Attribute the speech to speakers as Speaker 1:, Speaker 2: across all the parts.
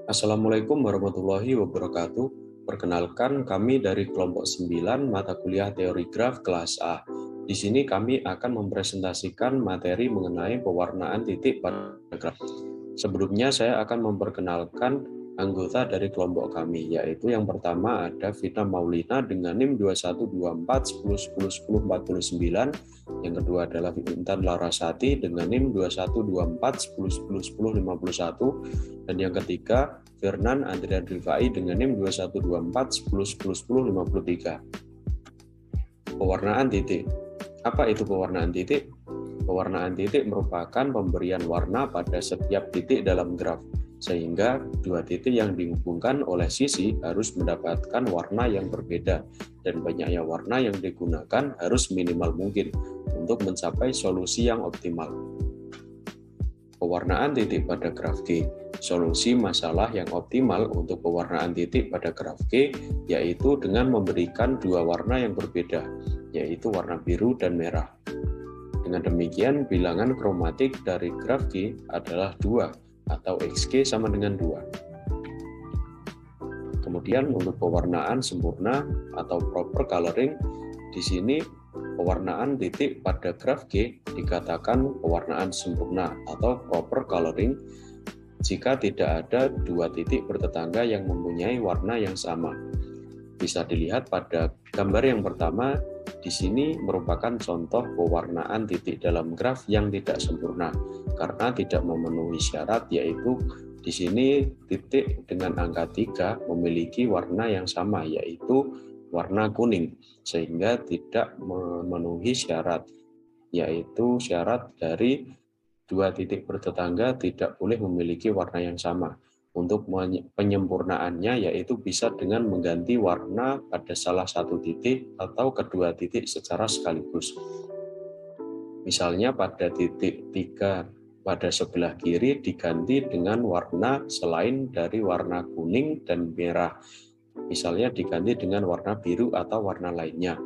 Speaker 1: Assalamualaikum warahmatullahi wabarakatuh. Perkenalkan, kami dari kelompok 9 mata kuliah teori graf kelas A. Di sini kami akan mempresentasikan materi mengenai pewarnaan titik pada graf. Sebelumnya saya akan memperkenalkan anggota dari kelompok kami, yaitu yang pertama ada Vina Maulina dengan NIM 2124101049, yang kedua adalah Intan Larasati dengan NIM 2124101051, dan yang ketiga Firnan Andrian Rifai dengan NIM 212410101053. Pewarnaan titik. Apa itu pewarnaan titik? Pewarnaan titik merupakan pemberian warna pada setiap titik dalam graf, sehingga dua titik yang dihubungkan oleh sisi harus mendapatkan warna yang berbeda, dan banyaknya warna yang digunakan harus minimal mungkin untuk mencapai solusi yang optimal. Pewarnaan titik pada graf G. Solusi masalah yang optimal untuk pewarnaan titik pada graf G yaitu dengan memberikan dua warna yang berbeda, yaitu warna biru dan merah. Dengan demikian, bilangan kromatik dari graf G adalah 2 atau XG sama dengan 2. Kemudian untuk pewarnaan sempurna atau proper coloring, di sini pewarnaan titik pada graf G dikatakan pewarnaan sempurna atau proper coloring jika tidak ada dua titik bertetangga yang mempunyai warna yang sama. Bisa dilihat pada gambar yang pertama. Di sini merupakan contoh pewarnaan titik dalam graf yang tidak sempurna karena tidak memenuhi syarat, yaitu di sini titik dengan angka 3 memiliki warna yang sama, yaitu warna kuning, sehingga tidak memenuhi syarat, yaitu syarat dari dua titik bertetangga tidak boleh memiliki warna yang sama. Untuk penyempurnaannya yaitu bisa dengan mengganti warna pada salah satu titik atau kedua titik secara sekaligus. Misalnya pada titik 3 pada sebelah kiri diganti dengan warna selain dari warna kuning dan merah. Misalnya diganti dengan warna biru atau warna lainnya.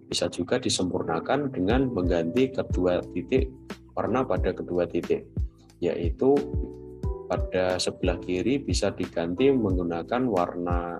Speaker 1: Bisa juga disempurnakan dengan mengganti kedua titik warna pada kedua titik, yaitu pada sebelah kiri bisa diganti menggunakan warna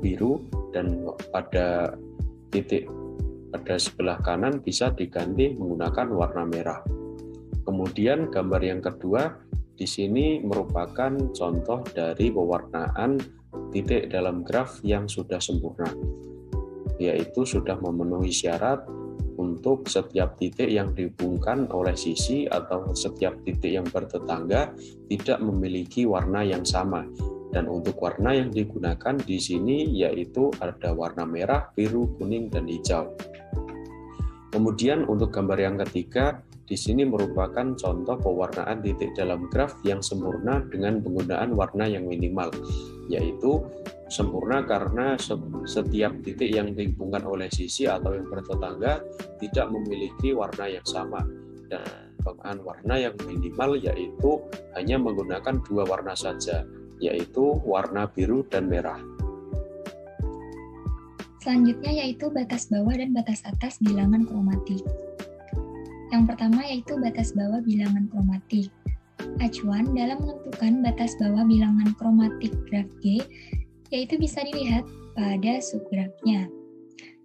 Speaker 1: biru dan pada titik pada sebelah kanan bisa diganti menggunakan warna merah. Kemudian gambar yang kedua di sini merupakan contoh dari pewarnaan titik dalam graf yang sudah sempurna, yaitu sudah memenuhi syarat untuk setiap titik yang dihubungkan oleh sisi atau setiap titik yang bertetangga tidak memiliki warna yang sama. Dan untuk warna yang digunakan di sini yaitu ada warna merah, biru, kuning, dan hijau. Kemudian untuk gambar yang ketiga, di sini merupakan contoh pewarnaan titik dalam graf yang sempurna dengan penggunaan warna yang minimal, yaitu sempurna karena setiap titik yang dihubungkan oleh sisi atau yang bertetangga tidak memiliki warna yang sama, dan penggunaan warna yang minimal yaitu hanya menggunakan dua warna saja, yaitu warna biru dan merah.
Speaker 2: Selanjutnya yaitu batas bawah dan batas atas bilangan kromatik. Yang pertama yaitu batas bawah bilangan kromatik. Acuan dalam menentukan batas bawah bilangan kromatik graf G yaitu bisa dilihat pada subgrafnya.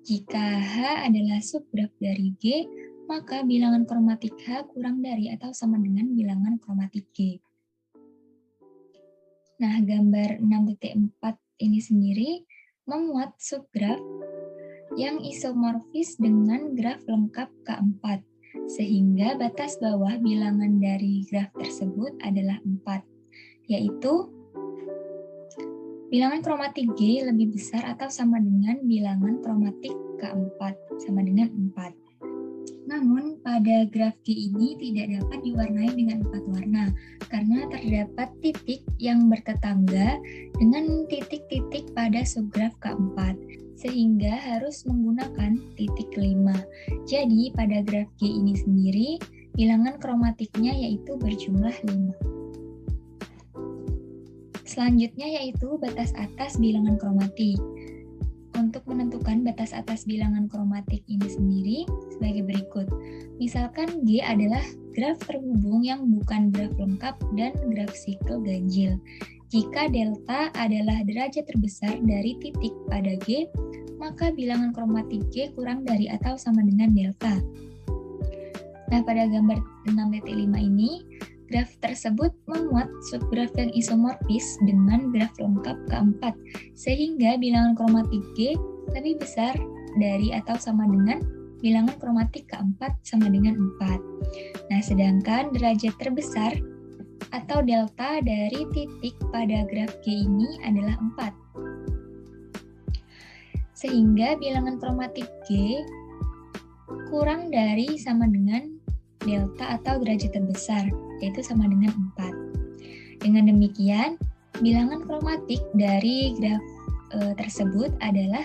Speaker 2: Jika H adalah subgraf dari G, maka bilangan kromatik H kurang dari atau sama dengan bilangan kromatik G. Nah, gambar 6.4 ini sendiri memuat subgraf yang isomorfis dengan graf lengkap K4, sehingga batas bawah bilangan dari graf tersebut adalah 4, yaitu bilangan kromatik G lebih besar atau sama dengan bilangan kromatik K4 sama dengan 4. Namun, pada graf G ini tidak dapat diwarnai dengan 4 warna, karena terdapat titik yang bertetangga dengan titik-titik pada subgraf K4, sehingga harus menggunakan titik 5. Jadi, pada graf G ini sendiri, bilangan kromatiknya yaitu berjumlah 5. Selanjutnya yaitu batas atas bilangan kromatik. untuk menentukan batas atas bilangan kromatik ini sendiri sebagai berikut. Misalkan G adalah graf terhubung yang bukan graf lengkap dan graf sikel ganjil. Jika delta adalah derajat terbesar dari titik pada G, maka bilangan kromatik G kurang dari atau sama dengan delta. Nah, pada gambar 6.5 ini, graf tersebut memuat subgraf yang isomorfis dengan graf lengkap keempat, sehingga bilangan kromatik G lebih besar dari atau sama dengan bilangan kromatik keempat sama dengan 4. Nah, sedangkan derajat terbesar atau delta dari titik pada graf G ini adalah 4. Sehingga bilangan kromatik G kurang dari sama dengan delta atau derajat terbesar, yaitu sama dengan 4. Dengan demikian, bilangan kromatik dari graf tersebut adalah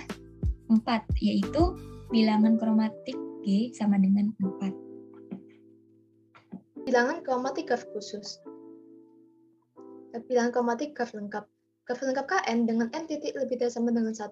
Speaker 2: 4, yaitu bilangan kromatik G sama dengan 4.
Speaker 3: Bilangan kromatik graf khusus. Bilangan kromatik graf lengkap. Graf lengkap Kn dengan n titik lebih dari sama dengan 1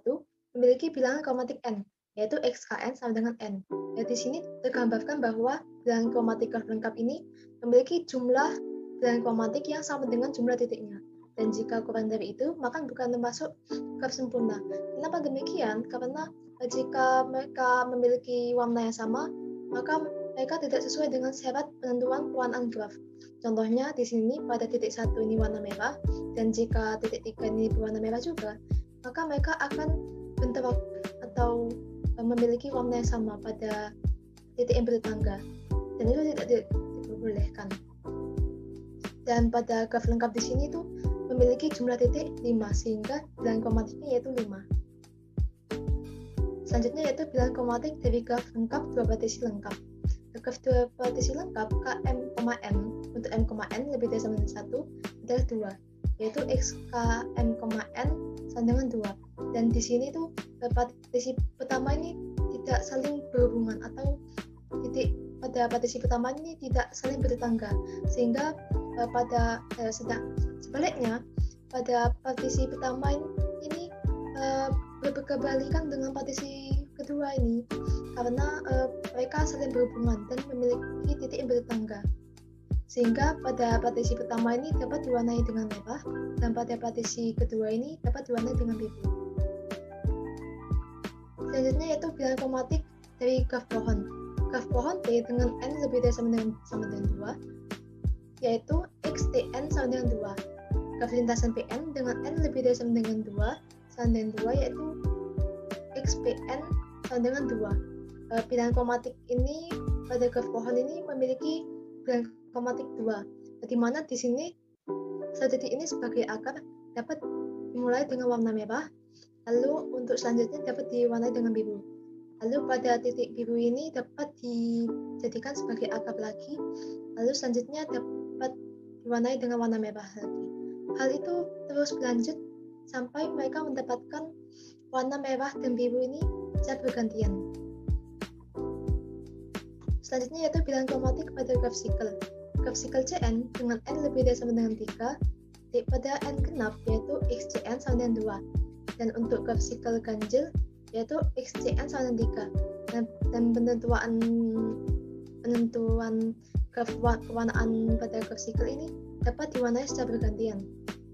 Speaker 3: memiliki bilangan kromatik n, yaitu xkn sama dengan n. Ya, di sini tergambarkan bahwa bilangan kromatik graf lengkap ini memiliki jumlah bilangan kromatik yang sama dengan jumlah titiknya. Dan jika kurang dari itu, maka bukan termasuk graf sempurna. Kenapa demikian? Karena jika mereka memiliki warna yang sama, maka mereka tidak sesuai dengan syarat penentuan pewarnaan graf. Contohnya di sini pada titik 1 ini warna merah, dan jika titik 3 ini berwarna merah juga, maka mereka akan bentrok atau memiliki warna yang sama pada titik yang bertetangga, dan itu tidak diperbolehkan. Dan pada graf lengkap di sini tuh memiliki jumlah titik 5, sehingga bilangan kromatiknya yaitu 5. Selanjutnya yaitu bilangan kromatik dari graf lengkap dua partisi lengkap. Graf dua partisi lengkap Km, N untuk M, N lebih dari sama dengan 1 adalah 2, yaitu XKM, N sama dengan 2. Dan di sini tuh partisi pertama ini tidak saling berhubungan, atau titik pada partisi pertama ini tidak saling bertetangga, sehingga sebaliknya pada partisi pertama ini berkebalikan dengan partisi kedua ini, karena mereka saling berhubungan dan memiliki titik yang bertetangga, sehingga pada partisi pertama ini dapat diwarnai dengan merah, dan pada partisi kedua ini dapat diwarnai dengan biru. Selanjutnya yaitu bilangan kromatik dari graf pohon. Graf pohon T dengan n lebih dari sama dengan 2, yaitu XTN sama dengan 2. Graf lintasan PN dengan n lebih dari sama dengan 2 sama dengan 2, yaitu XPN sama dengan 2. Bilangan kromatik ini pada graf pohon ini memiliki bilangan kromatik 2, di mana di sini titik ini sebagai akar dapat dimulai dengan warna merah, lalu untuk selanjutnya dapat diwarnai dengan biru. Lalu pada titik biru ini dapat dijadikan sebagai akar lagi, lalu selanjutnya dapat diwarnai dengan warna merah lagi. Hal itu terus berlanjut sampai mereka mendapatkan warna merah dan biru ini secara bergantian. Selanjutnya yaitu bilangan kromatik pada graf sikel. Graf sikel Cn dengan n lebih dari sama dengan 3, pada n genap yaitu XCN sama dengan 2. Dan untuk graf sikel ganjil yaitu XCN sama dengan 3. Dan penentuan graf pewarnaan pada graf sikel ini dapat diwarnai secara bergantian.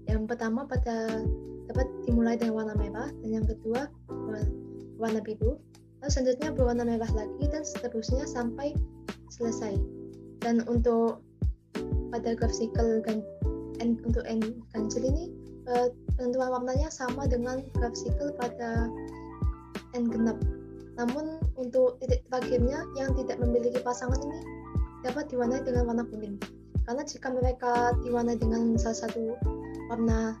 Speaker 3: Yang pertama dapat dimulai dengan warna merah, dan yang kedua warna biru, lalu selanjutnya berwarna merah lagi, dan seterusnya sampai selesai. Dan untuk pada graf sikel untuk n ganjil ini penentuan warnanya sama dengan graf sikel pada n genap. Namun untuk titik terakhirnya yang tidak memiliki pasangan ini dapat diwarnai dengan warna kuning. Karena jika mereka diwarnai dengan salah satu warna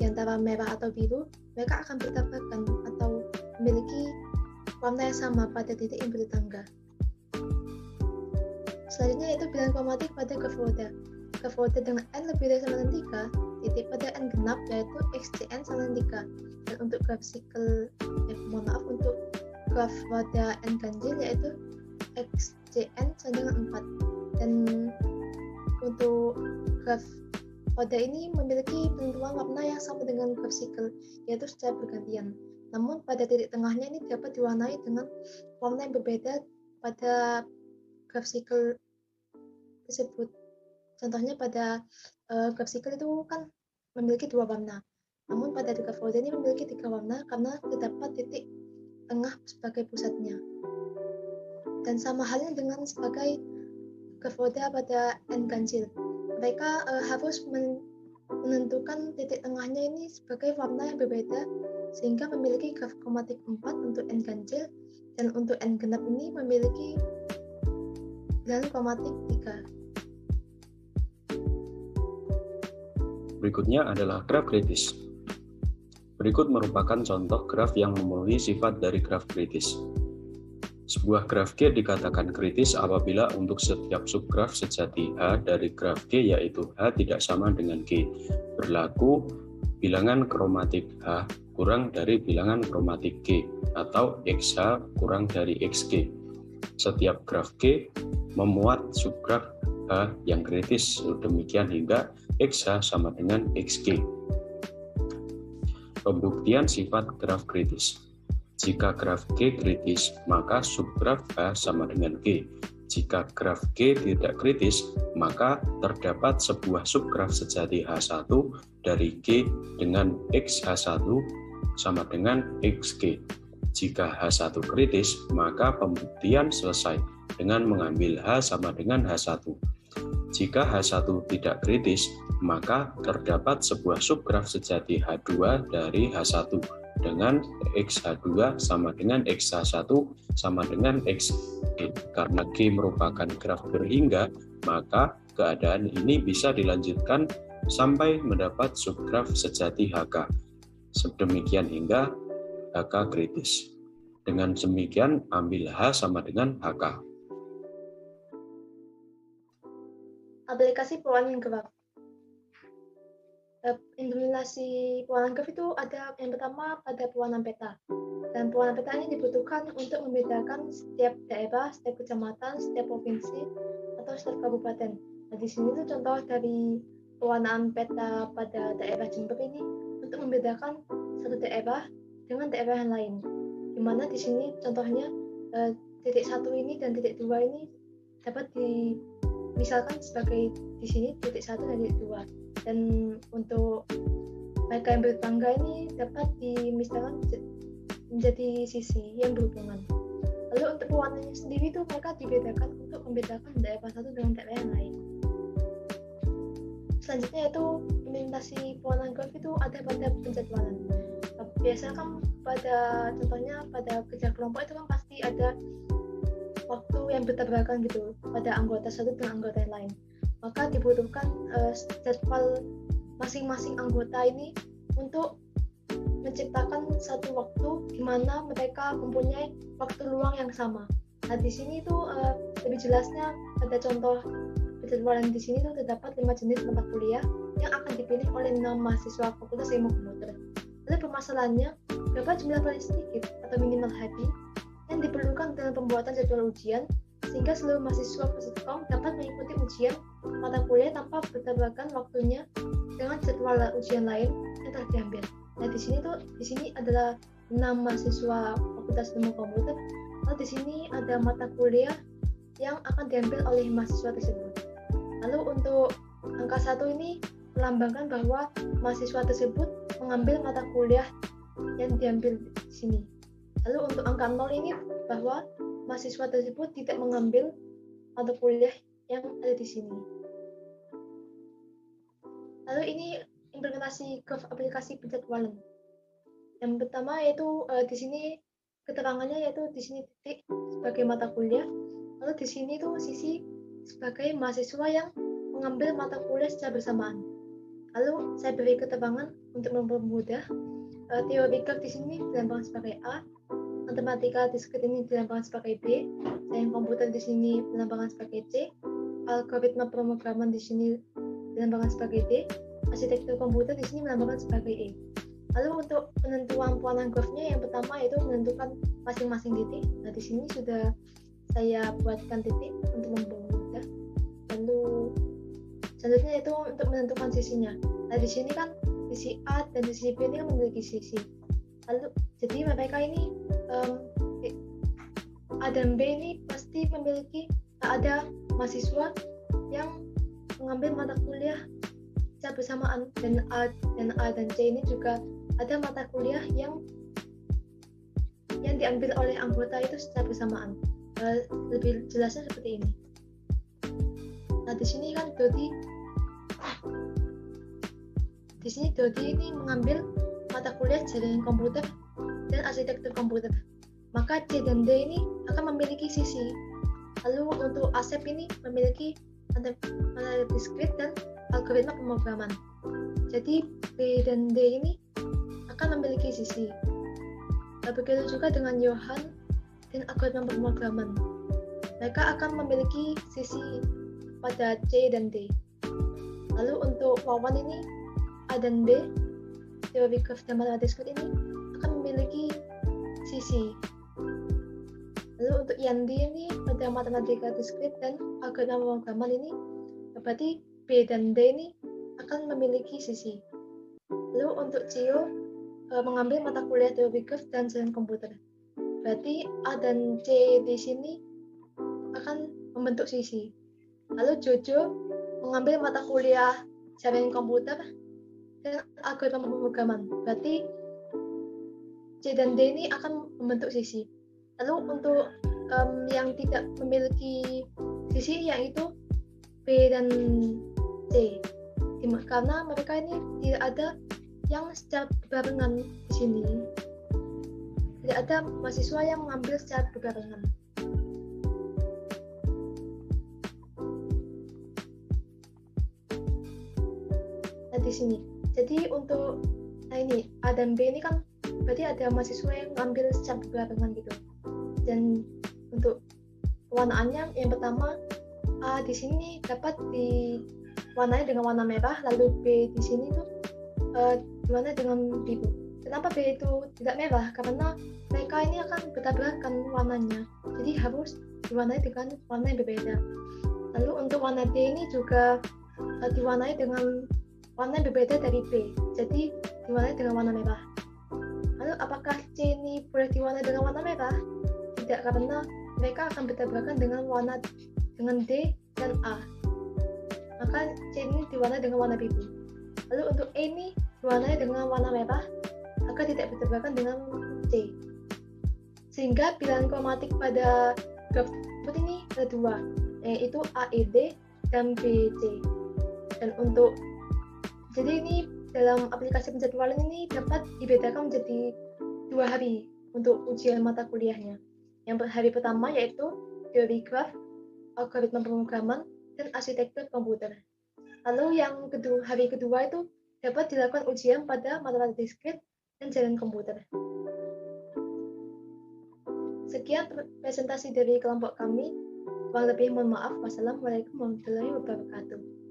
Speaker 3: di antara merah atau biru, mereka akan bertabrakan atau memiliki warna yang sama pada titik yang bertetangga. Selanjutnya yaitu bilangan kromatik pada graf roda. Graf roda dengan n lebih dari sama dengan 3, titik pada n genap yaitu XCN sama dengan 3. Dan untuk graf sikel, untuk graf roda n ganjil yaitu XCN sama dengan 4. Dan untuk graf roda ini memiliki penentuan warna yang sama dengan graf sikel, yaitu secara bergantian. Namun pada titik tengahnya ini dapat diwarnai dengan warna yang berbeda pada graph cycle tersebut. Contohnya pada graph cycle itu kan memiliki 2 warna. Namun pada graph folder ini memiliki 3 warna karena terdapat titik tengah sebagai pusatnya. Dan sama halnya dengan sebagai graph folder pada n ganjil. Mereka harus menentukan titik tengahnya ini sebagai warna yang berbeda sehingga memiliki graf kromatik 4 untuk n ganjil dan untuk n genap ini memiliki bilangan kromatik 3.
Speaker 1: Berikutnya adalah graf kritis. Berikut merupakan contoh graf yang memenuhi sifat dari graf kritis. Sebuah graf G dikatakan kritis apabila untuk setiap subgraf sejati H dari graf G yaitu H tidak sama dengan G, berlaku bilangan kromatik H kurang dari bilangan kromatik G atau XH kurang dari XG. Setiap graf G memuat subgraf H yang kritis, demikian hingga XH sama dengan XG. Pembuktian sifat graf kritis. Jika graf G kritis, maka subgraf H sama dengan G. Jika graf G tidak kritis, maka terdapat sebuah subgraf sejati H1 dari G dengan XH1 sama dengan XG. Jika H1 kritis, maka pembuktian selesai dengan mengambil H sama dengan H1. Jika H1 tidak kritis, maka terdapat sebuah subgraf sejati H2 dari H1 dengan XH2 sama dengan XH1 sama dengan XG. Karena G merupakan graf berhingga, maka keadaan ini bisa dilanjutkan sampai mendapat subgraf sejati HK. Sedemikian hingga HK kritis. Dengan demikian, ambil H sama dengan HK.
Speaker 3: Aplikasi pewarnaan graf. Implementasi pewarnaan graf itu ada yang pertama pada pewarnaan peta. Dan pewarnaan peta ini dibutuhkan untuk membedakan setiap daerah, setiap kecamatan, setiap provinsi, atau setiap kabupaten. Nah, di sini tuh contoh dari pewarnaan peta pada daerah Jember ini untuk membedakan satu daerah dengan daerah yang lain. Di mana di sini contohnya titik 1 ini dan titik 2 ini dapat misalkan sebagai di sini titik 1 dan titik 2. Dan untuk mereka yang bertetangga ini dapat dimisalkan menjadi sisi yang berhubungan. Lalu untuk pewarnaannya sendiri itu mereka dibedakan untuk membedakan daerah satu dengan daerah yang lain. Selanjutnya itu implementasi pewarnaan graf itu ada pada penjadwalan. Biasanya kan pada contohnya pada kerja kelompok itu kan pasti ada waktu yang bertabrakan gitu pada anggota satu dengan anggota yang lain. Maka dibutuhkan jadwal masing-masing anggota ini untuk menciptakan satu waktu di mana mereka mempunyai waktu luang yang sama. Nah, di sini itu lebih jelasnya pada contoh penjadwalan di sini itu terdapat 5 jenis mata kuliah yang akan dipilih oleh 6 mahasiswa Fakultas Ilmu Komputer. Lalu permasalahannya, berapa jumlah paling sedikit atau minimal HB yang diperlukan dalam pembuatan jadwal ujian sehingga seluruh mahasiswa Fakultas dapat mengikuti ujian mata kuliah tanpa bertabrakan waktunya dengan jadwal ujian lain yang telah diambil. Nah, di sini adalah 6 mahasiswa Fakultas Ilmu Komputer. Lalu di sini ada mata kuliah yang akan diambil oleh mahasiswa tersebut. Lalu untuk angka 1 ini melambangkan bahwa mahasiswa tersebut mengambil mata kuliah yang diambil di sini. Lalu untuk angka 0 ini bahwa mahasiswa tersebut tidak mengambil mata kuliah yang ada di sini. Lalu ini implementasi graf aplikasi penjadwalan. Yang pertama yaitu di sini keterangannya yaitu di sini titik sebagai mata kuliah. Lalu di sini tuh sisi sebagai mahasiswa yang mengambil mata kuliah secara bersamaan. Lalu saya beri keterangan untuk mempermudah. Teori graf di sini dilambangkan sebagai A, matematika diskrit ini dilambangkan sebagai B, sains komputer di sini dilambangkan sebagai C, algoritma pemrograman di sini dilambangkan sebagai D, arsitektur komputer di sini dilambangkan sebagai E. Lalu untuk penentuan pewarnaan grafnya yang pertama yaitu menentukan masing-masing titik. Nah, di sini sudah saya buatkan titik untuk mempermudah. Lalu selanjutnya itu untuk menentukan sisinya. Nah, di sini kan sisi A dan sisi B ini kan memiliki sisi. Lalu Jadi mereka ini A dan B ini pasti memiliki ada mahasiswa yang mengambil mata kuliah secara bersamaan, dan A dan C ini juga ada mata kuliah yang diambil oleh anggota itu secara bersamaan. Lebih jelasnya seperti ini. Nah, di sini Dodi ini mengambil mata kuliah jaringan komputer dan arsitektur komputer. Maka C dan D ini akan memiliki sisi. Lalu untuk Asep ini memiliki matematika diskrit dan algoritma pemrograman. Jadi B dan D ini akan memiliki sisi. Begitu juga dengan Johan dan algoritma pemrograman. Mereka akan memiliki sisi pada C dan D. Lalu untuk Wawan ini A dan B, teori curve dan matematika diskrit ini akan memiliki sisi. Lalu untuk Yandi ini pada matematika diskrit dan algoritma pemrograman ini, berarti B dan D ini akan memiliki sisi. Lalu untuk Cio mengambil mata kuliah teori curve dan jaringan komputer. Berarti A dan C di sini akan membentuk sisi. Lalu Jojo mengambil mata kuliah jaringan komputer dan algoritma pemrograman. Berarti C dan D ini akan membentuk sisi. Lalu untuk yang tidak memiliki sisi yaitu B dan C, karena mereka ini tidak ada yang secara berbarengan di sini. Tidak ada mahasiswa yang mengambil secara berbarengan. Nah, di sini. Jadi untuk ini A dan B ini kan berarti ada mahasiswa yang mengambil secara berbarengan gitu. Dan untuk pewarnaannya, yang pertama A di sini dapat diwarnai dengan warna merah, lalu B di sini tuh diwarnai dengan biru. Kenapa B itu tidak merah? Karena mereka ini akan bertabrakan warnanya, jadi harus diwarnai dengan warna yang berbeda. Lalu untuk warna D ini juga diwarnai dengan warna yang berbeda dari B, jadi diwarnai dengan warna merah. Lalu apakah C ini boleh diwarnai dengan warna merah? Tidak, karena mereka akan bertabrakan dengan D dan A. Maka C ini diwarnai dengan warna biru. Lalu untuk E ini diwarnai dengan warna merah agar tidak bertabrakan dengan C. Sehingga bilangan kromatik pada graf tersebut ini ada dua, yaitu AED dan BC. Dan jadi ini dalam aplikasi penjadwalan ini dapat dibedakan menjadi 2 hari untuk ujian mata kuliahnya. Yang hari pertama yaitu teori graf, algoritma pemrograman, dan arsitektur komputer. Lalu yang hari kedua itu dapat dilakukan ujian pada matematika diskrit dan jaringan komputer. Sekian presentasi dari kelompok kami. Kurang lebih mohon maaf. Wassalamualaikum warahmatullahi wabarakatuh.